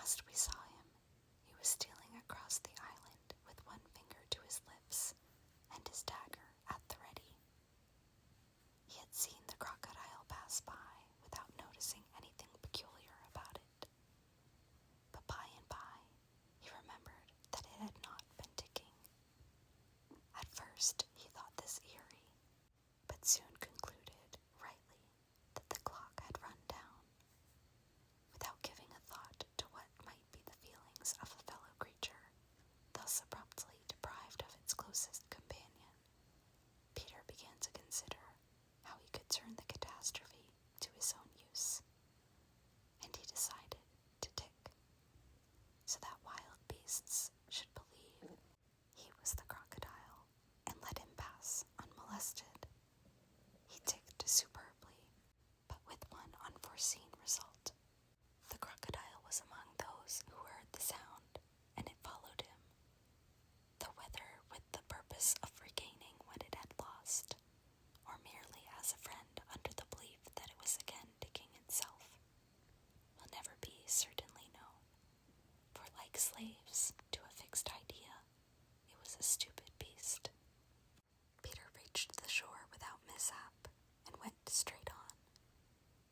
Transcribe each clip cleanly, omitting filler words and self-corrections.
Last we saw him, he was stealing across the island with one finger to his lips and his dagger at the ready. He had seen the crocodile pass by without noticing anything peculiar about it. But by and by, he remembered that it had not been ticking. At first, he thought this eerie, but soon concluded, rightly, that the clock had run down. Without giving a thought to what might be the feelings of a fellow creature, thus abruptly deprived of its closest companion, Peter began to consider how he could turn the catastrophe to his own use. And he decided to tick, so that wild beasts should believe he was the crocodile and let him pass unmolested. He ticked superbly, but with one unforeseen result. The crocodile was among those who heard the sound, and it followed him, though whether with the purpose of regaining what it had lost, or merely as a friend under the belief that it was again digging itself, will never be certainly known, for like slaves to a fixed idea, it was a stupid beast. Peter reached the shore without mishap, and went straight on,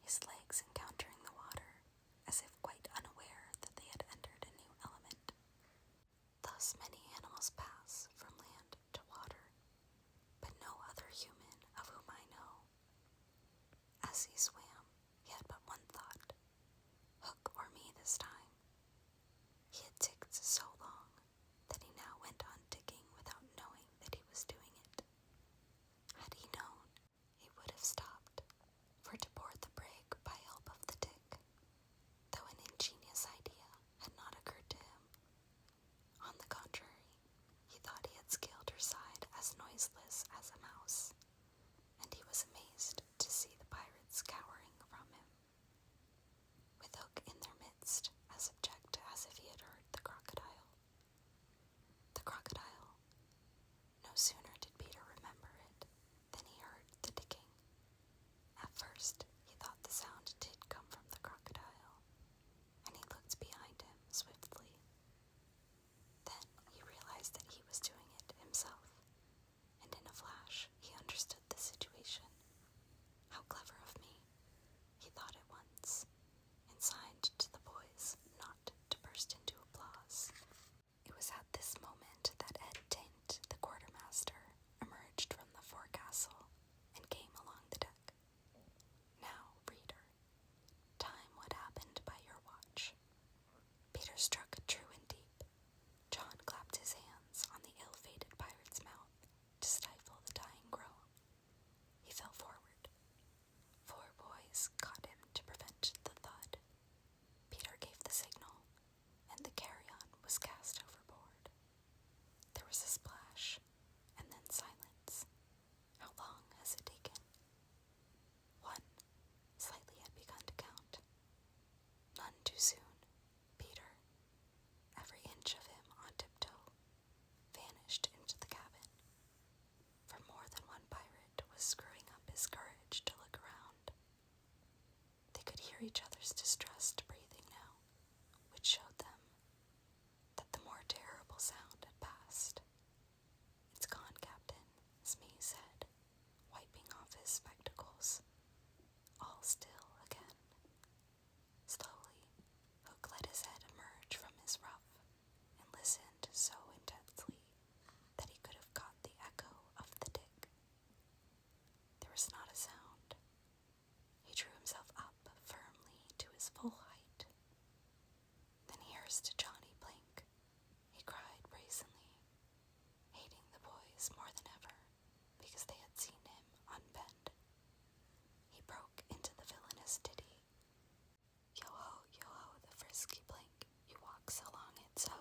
his legs encountering the water, as if quite unaware that they had entered a new element. Thus many animals pass from land to water, but no other human of whom I know. As he swam, he had but one thought: Hook or me this time. He had ticked so long that he now went on ticking without knowing that he was doing it. Had he known, he would have stopped, for to board the brig by help of the tick, though an ingenious idea had not occurred to him. On the contrary, he thought he had scaled her side as noiseless as a mouse, and he was amazed to see the pirates cowering from him, with Hook in their midst, as abject as if he had heard the crocodile. The crocodile. No sooner did Peter remember it than he heard the ticking. At first, he thought the sound did come from the crocodile, and he looked behind him swiftly. Then he realized that he was doing it himself, and in a flash he understood the situation. How clever of me, he thought at once, and signed to the boys not to burst into applause. It was at this moment that Ed Taint, the quartermaster, emerged from the forecastle and came along the deck. Now, reader, time what happened by your watch. Peter struck true and deep. John clapped his hands on the ill-fated pirate's mouth to stifle the dying groan. He fell forward. 4 boys caught him to prevent the thud. Peter gave the signal, and the carry-on was cast overboard. There was a splash, and then silence. How long has it taken? 1. Slightly had begun to count. None too soon. Peter, every inch of him on tiptoe, vanished into the cabin. For more than one pirate was screwing up his courage to look around. They could hear each other's distressed breathing now, which showed them that the more terrible sound had passed. It's gone, Captain, Smee said, wiping off his spectacles. All still again. Slowly, Hook let his head emerge from his ruff and listened so intensely that he could have caught the echo of the tick. There was not a sound. He drew himself up firmly to his full height. Then here's to Johnny Blink, he cried brazenly, hating the boys more than ever because they had seen him unbend. He broke into the villainous ditty. Yo ho, the frisky Blink, you walk so long it so,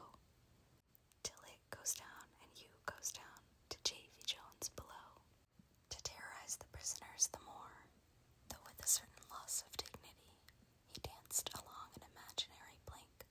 till it goes down and you goes down to Davy Jones below. To terrorize the prisoners the more, though with a certain loss of dignity, he danced along an imaginary Blink,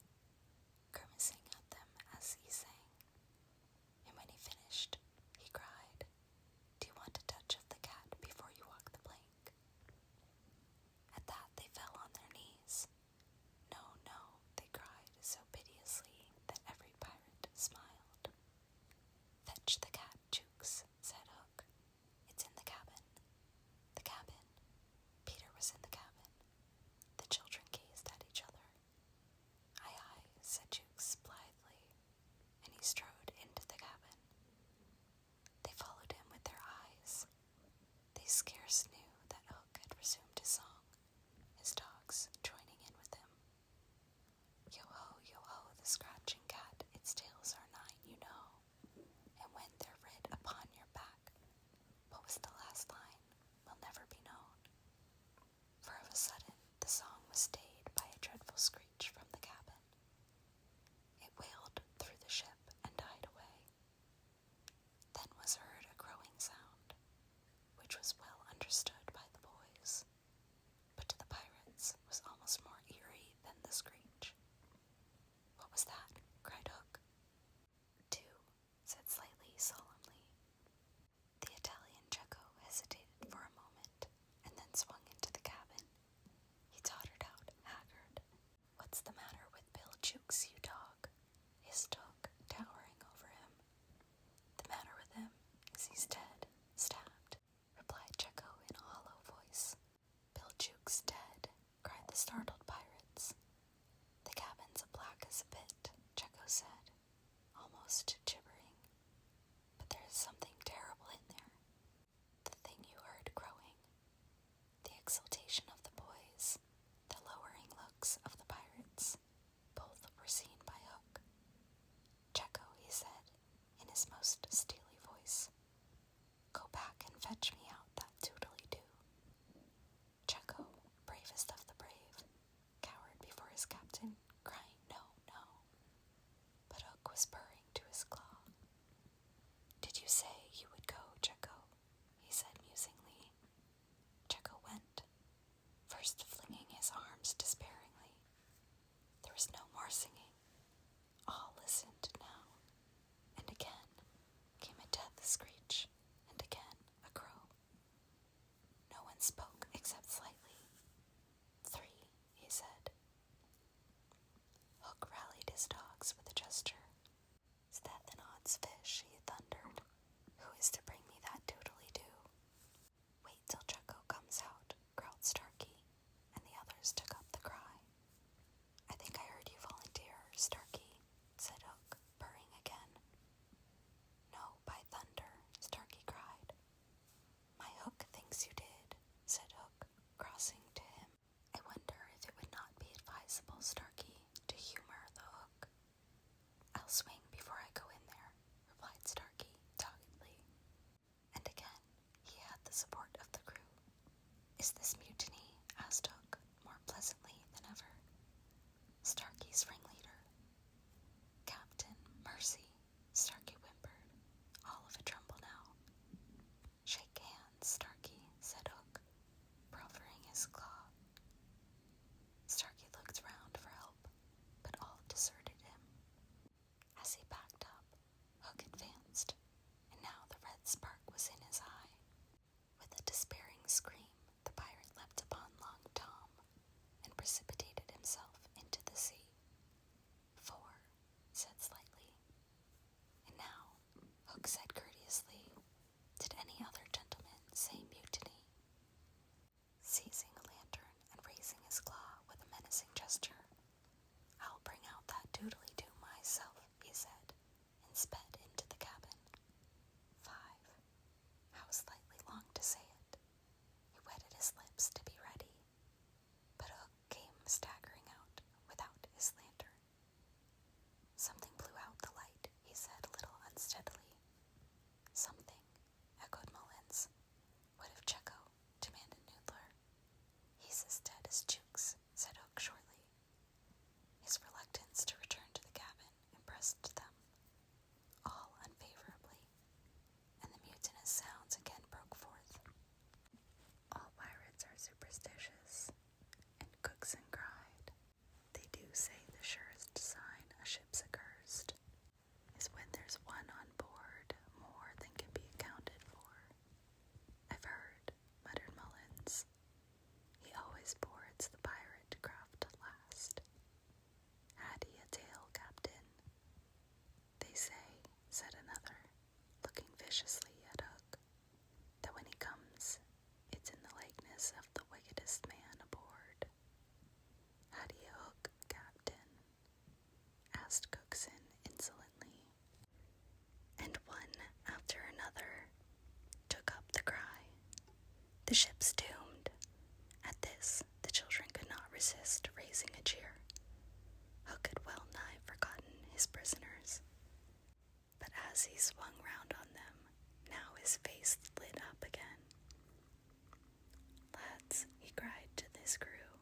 was stayed by a dreadful screech from the cabin. It wailed through the ship and died away. Then was heard a crowing sound, which was well understood by the boys, but to the pirates was almost more eerie than the screech. "What was that?" cried Hook. "Two," said Slightly solemnly. The Italian Cecco hesitated for a moment, and then swung into the cabin. He tottered out, haggard. "What's the matter with Bill Jukes, you dog?" hissed Hook, towering over him. "The matter with him is he's dead, stabbed," replied Cecco in a hollow voice. "Bill Jukes dead," cried the startled pirates. "The cabin's as black as a pit," Cecco said, almost gibbering. "But there is something terrible in there. The thing you heard crowing." The exultation of the boys, the lowering looks of the pirates, both were seen by Hook. "Cecco," he said, in his most steely voice, "go back and fetch me out that doodly-doo." Cecco, bravest of the brave, cowered before his captain, crying "No, no." But Hook was purring to his claw. "Did you say you would go, Cecco?" he said musingly. Cecco went, first flinging his arms despairingly. There was no more singing. All listened now, and again came a death screech, and again a crow. No one spoke except Slightly. "Three," he said. Hook rallied his dogs with a gesture. "Is that an odds fish?" he thundered. "Who is to bring me that doodly-doo?" "Wait till Cecco comes out," growled Starkey, and the others took up the cry. "I think I heard you volunteer, Starkey," said Hook, purring again. "No, by thunder," Starkey cried. "My Hook thinks you did," said Hook, crossing to him. "I wonder if it would not be advisable, Starkey, to humor the Hook." "I'll swing before I go in there," replied Starkey doggedly. And again he had the support of the crew. "Is this mutiny?" asked Hook, more pleasantly than ever. "Starkey's ringleader." "Captain, mercy," Starkey whimpered, all of a tremble now. "Shake hands, Starkey," said Hook, proffering his claw. Starkey looked round for help, but all deserted him. As he backed up, Hook advanced, and now the red spark was in his eye. With a despairing scream, the pirate leapt upon Long Tom, and precipitated himself into the sea. "Four," said Slightly. "And now," Hook said courteously, "did any other gentleman say mutiny?" Seizing a lantern and raising his claw with a menacing gesture, "I'll bring out that doodly-doo myself," he said, and sped into the cabin. 5. How Slightly longed to say it. He wetted his lips to be ready, but Hook came staggering out without his lantern. "Something blew out the light," he said a little unsteadily. "Something," echoed Mullins. "What of Cecco?" demanded Noodler. "He's as dead as Jukes," said Hook shortly. His reluctance to return to the cabin impressed them all unfavorably, and the mutinous sounds again broke forth. "All pirates are superstitious," and Cookson cried. "They do say the surest sign a ship's accursed is when there's one on board more than can be accounted for." "I've heard," muttered Mullins. "He always boards the pirate craft last. Had he a tail, Captain?" "They say," said another, looking viciously at Hook, "that when he comes, it's in the likeness of the wickedest man aboard." "Had he a hook, Captain?" asked Cookson insolently. And one after another took up the cry, "The ship's doomed." At this, the children could not resist raising a cheer. Hook had well nigh forgotten his prisoners, but as he swung round on them, now his face lit up again. "Lads," he cried to his crew,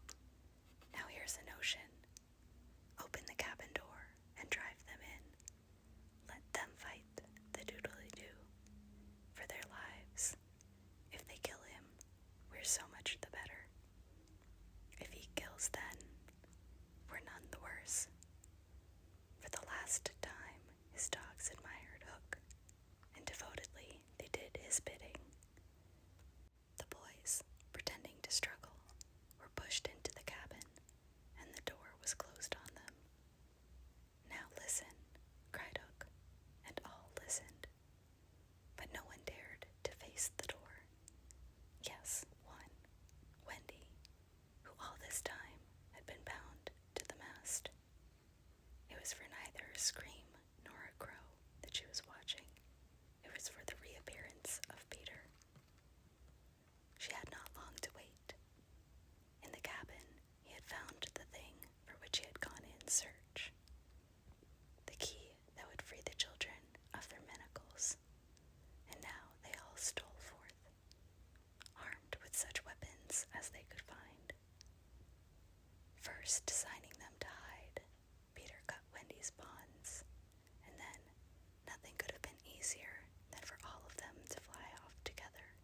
his bidding. The boys, pretending to struggle, were pushed into the cabin, and the door was closed on them. "Now listen," cried Hook, and all listened. But no one dared to face the door. Yes, one, Wendy, who all this time had been bound to the mast. It was for neither a scream nor a crow that she was watching. It was for the reappearance of Peter. She had not long to wait. In the cabin, he had found the thing for which he had gone in search. The key that would free the children of their manacles. And now they all stole forth, armed with such weapons as they could find. First, designing them to hide, Peter cut Wendy's bonds, and then nothing could have been easier than for all of them to fly off together.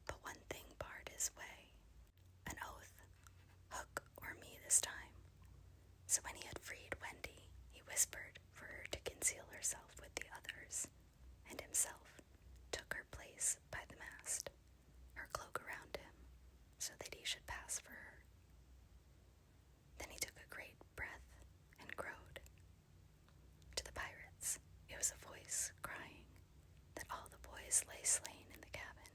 But one thing barred his way. An oath. Hook or me this time. So when he had freed Wendy, he whispered for her to conceal herself with the others, and himself took her place by the mast, her cloak around him, so that he should pass for her. Then he took a great breath and crowed. To the pirates, it was a voice crying that all the boys lay slain in the cabin,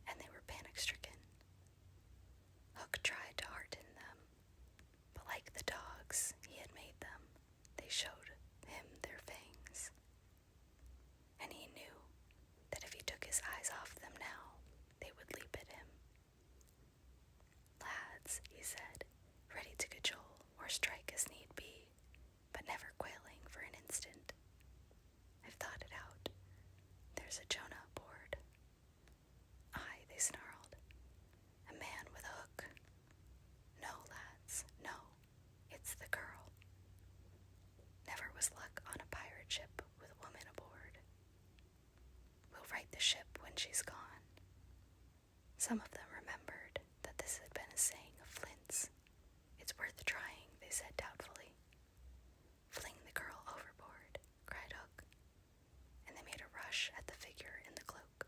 and they were panic-stricken. Hook tried to hearten them, but like the dogs he had made them, they showed him their fangs. And he knew that if he took his eyes off them now, they would leap at him. "Lads," he said, ready to cajole or strike as need be, but never quailing for an instant. "I've thought it out. There's a Jonah aboard." "Aye," they snarled. "A man with a hook." "No, lads, no. It's the girl." Never was luck on a pirate ship with a woman aboard. "We'll right the ship when she's gone." Some of them remembered that this had been a saying of Flint's. "It's worth trying," they said doubtfully. "Fling the girl overboard," cried Hook, and they made a rush at the figure in the cloak.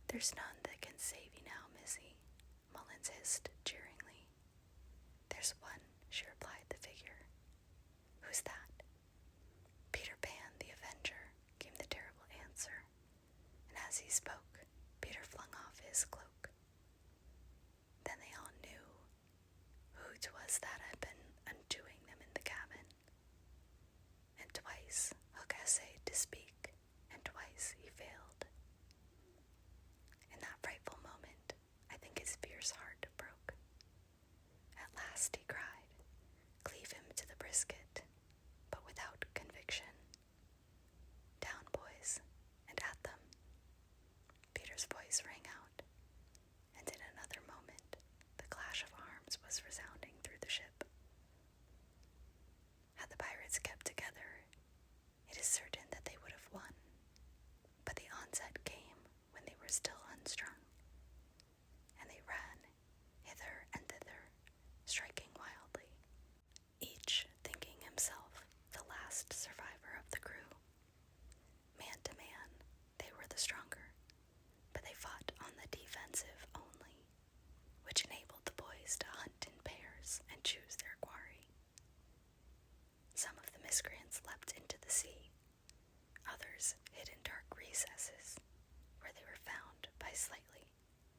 "There's none that can save you now, missy," Mullins hissed jeeringly. "There's one," she replied the figure. "Who's that?" "Peter Pan, the Avenger," came the terrible answer, and as he spoke, Peter flung off his cloak. Then they all knew who 'twas that had been undoing them in the cabin. And twice Hook essayed to speak, and twice he failed. In that frightful moment, I think his fierce heart broke. At last he cried, "Cleave him to the brisket," but without conviction. "Down, boys, and at them." Peter's voice rang out, and in another moment the clash of arms was resounding through the ship. Had the pirates kept together, it is certain that they would have won, but the onset came when they were still unstrung, and they ran hither and thither, striking wildly, each thinking himself the last survivor of the crew. Man to man, they were the stronger, but they fought on the defensive only, which enabled the boys to hunt in pairs and choose their quarry. Some of the miscreants leapt into the sea, others hid in dark recesses, where they were found by Slightly,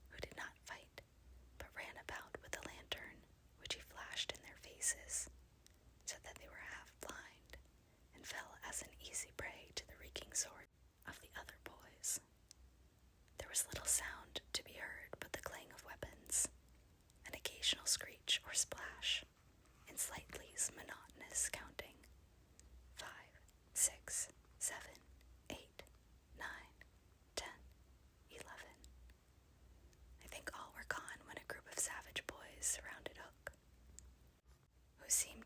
who did not fight, but ran about with a lantern, which he flashed in their faces, so that they were half blind, and fell as an easy prey to the reeking sword of the other boys. There was little sound to be heard but the clang of weapons, an occasional screech or splash, and Slightly's monotonous counting. 5, 6, 7, 8, 9, 10, 11. I think all were gone when a group of savage boys surrounded Hook, who seemed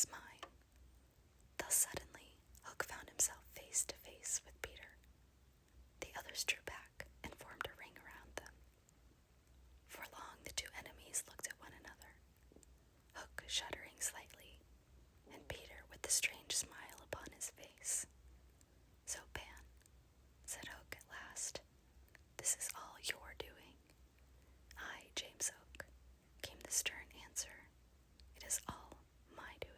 is mine. Thus suddenly, Hook found himself face to face with Peter. The others drew back and formed a ring around them. For long the two enemies looked at one another, Hook shuddering slightly, and Peter with the strange smile upon his face. "So, Pan," said Hook at last, "this is all your doing." "Aye, James Hook," came the stern answer, "it is all my doing."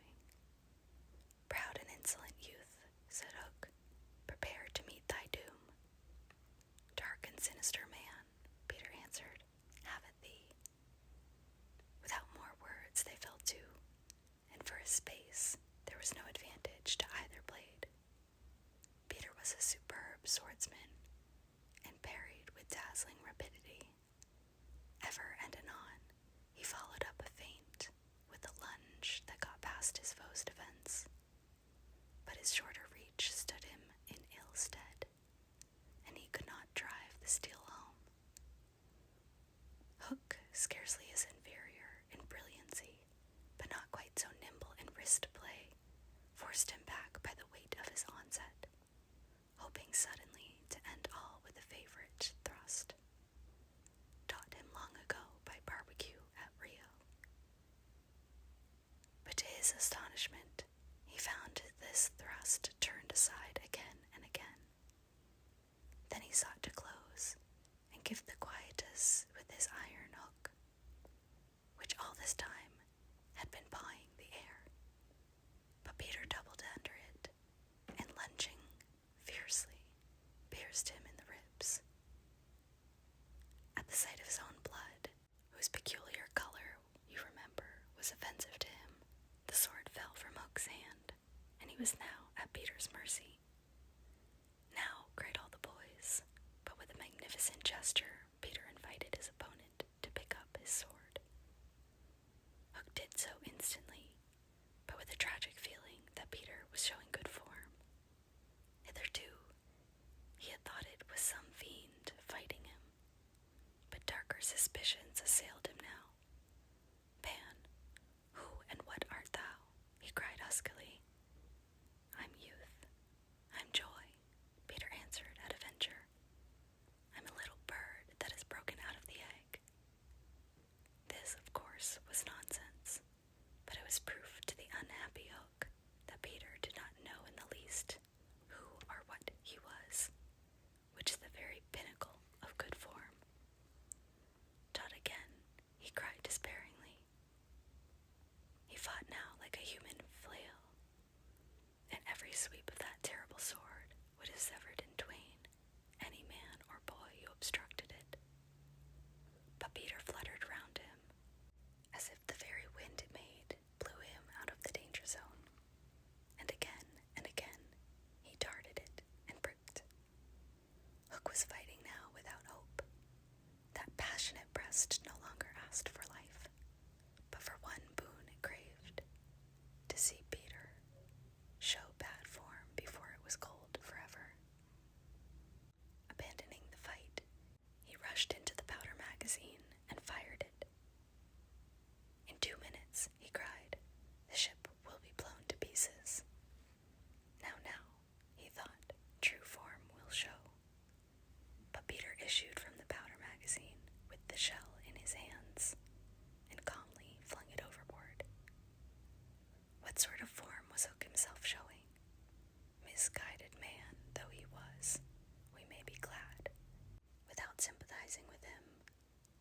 "Proud and insolent youth," said Hook, "prepare to meet thy doom." "Dark and sinister man," Peter answered, "have it thee." Without more words they fell to, and for a space there was no advantage to either blade. Peter was a superb swordsman, and parried with dazzling rapidity. Ever and anon he followed up a feint with a lunge that got past his foe's defense. But his shorter reach stood him in ill stead, and he could not drive the steel home. Hook, scarcely his inferior in brilliancy, but not quite so nimble in wrist play, forced him back by the weight of his onset, hoping suddenly to end all with a favorite thrust, taught him long ago by barbecue at Rio. But to his astonishment, he found this thrust turned aside again and again. Then he sought to close and give the quietus with his iron hook, which all this time had been pawing the air. But Peter doubled under it, and lunging fiercely, pierced him in the ribs. At the sight of his own blood, whose peculiar color, you remember, was offensive to him, the sword fell from Hook's hand, and he was now at Peter's mercy. "Now," cried all the boys, but with a magnificent gesture, Peter invited his opponent to pick up his sword. Hook did so instantly, but with a tragic feeling that Peter was showing good form. Hitherto, he had thought it was some fiend fighting him, but darker suspicions assailed him now. "Pan, who and what art thou?" he cried huskily. "I'm youth, I'm joy," Peter answered at a venture. "I'm a little bird that has broken out of the egg." This, of course, was nonsense, but it was proof to the unhappy Hook that Peter did not know in the least who or what he was, which is the very pinnacle of good form. "Taught again," he cried despairingly. He fought now like a human flail, and every sweep of that terrible sword would have severed in twain any man or boy who obstructed it. But Peter fluttered round him, as if the very wind it made blew him out of the danger zone, and again he darted it and pricked. Hook was fighting now without hope. That passionate breast no longer asked for life, but for one boon it craved: to see Peter show bad form before it was cold forever. Abandoning the fight, he rushed into the powder magazine and fired it. "In 2 minutes," he cried, "the ship will be blown to pieces." Now, he thought, true form will show. But Peter issued from the powder magazine with the shell in his hands, and calmly flung it overboard. What sort of form was Hook himself showing? Misguided man though he was, we may be glad, without sympathizing with him,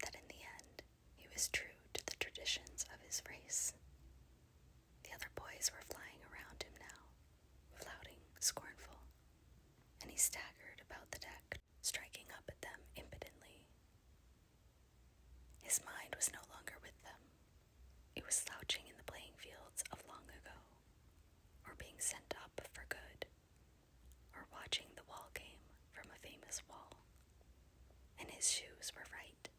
that in the end he was true to the traditions of his race. The other boys were flying around him now, flouting, scornful, and he staggered about the deck, striking up at them impotently. His mind was no longer with them. It was slouching in the playing fields of long ago, or being sent up for good, or watching the wall game from a famous wall. And his shoes were right,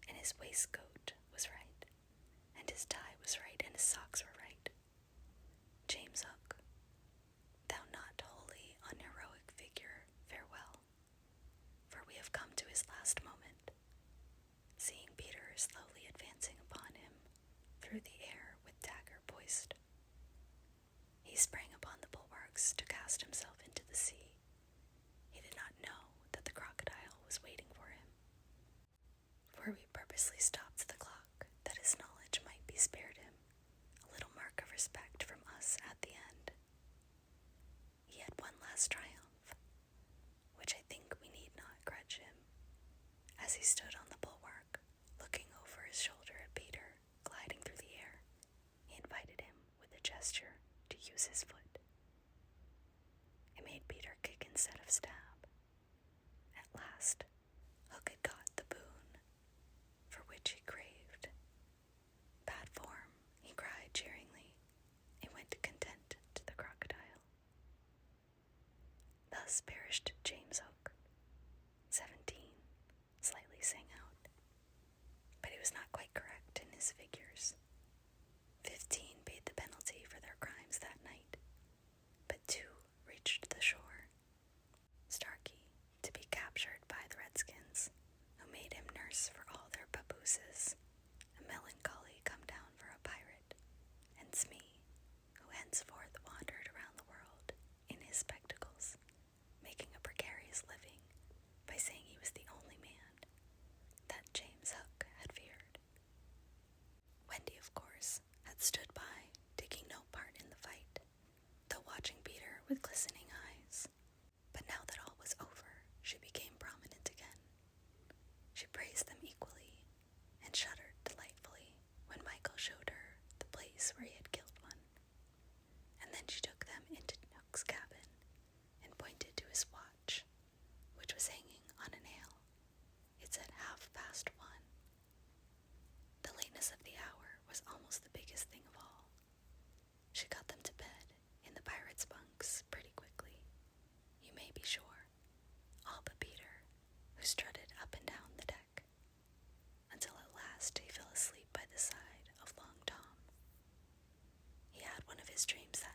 and his waistcoat was right, and his tie was right, and his socks were right. James Hook, thou not wholly unheroic figure, farewell, for we have come to his last moment. Seeing Peter slowly advancing upon him through the air with dagger poised, sparks to cast himself into the sea. He did not know that the crocodile was waiting for him. For we purposely stopped the clock, that his knowledge might be spared him, a little mark of respect from us at the end. He had one last triumph, which I think we need not grudge him. As he stood on the bulwark, looking over his shoulder at Peter, gliding through the air, he invited him with a gesture to use his foot. It made Peter kick instead of stab. At last, Hook had got the boon for which he craved. Bad form, he cried cheeringly, and went content to the crocodile. Thus perished James Hook. 17 slightly sang out, but he was not quite correct in his figures. 15 paid the penalty for their crimes that night, but 2 reached the shore. Starkey, to be captured by the Redskins, who made him nurse for all their papooses, a melancholy come down for a pirate, and Smee, who henceforth wandered around the world in his spectacles, making a precarious living by saying he was the only man that James Hook had feared. Wendy, of course, had stood by, taking no part in the fight, though watching Peter with glistening eyes. But now that all was over, she became prominent again. She praised them equally, and shuddered delightfully when Michael showed her the place where he had killed one. And then she took them into Hook's cabin, and pointed to his watch, which was hanging on a nail. It said 1:30. The lateness of the hour was almost the biggest thing of all. She got them to bed in the pirates' bunks pretty quickly, you may be sure, all but Peter, who strutted up and down the deck, until at last he fell asleep by the side of Long Tom. He had one of his dreams that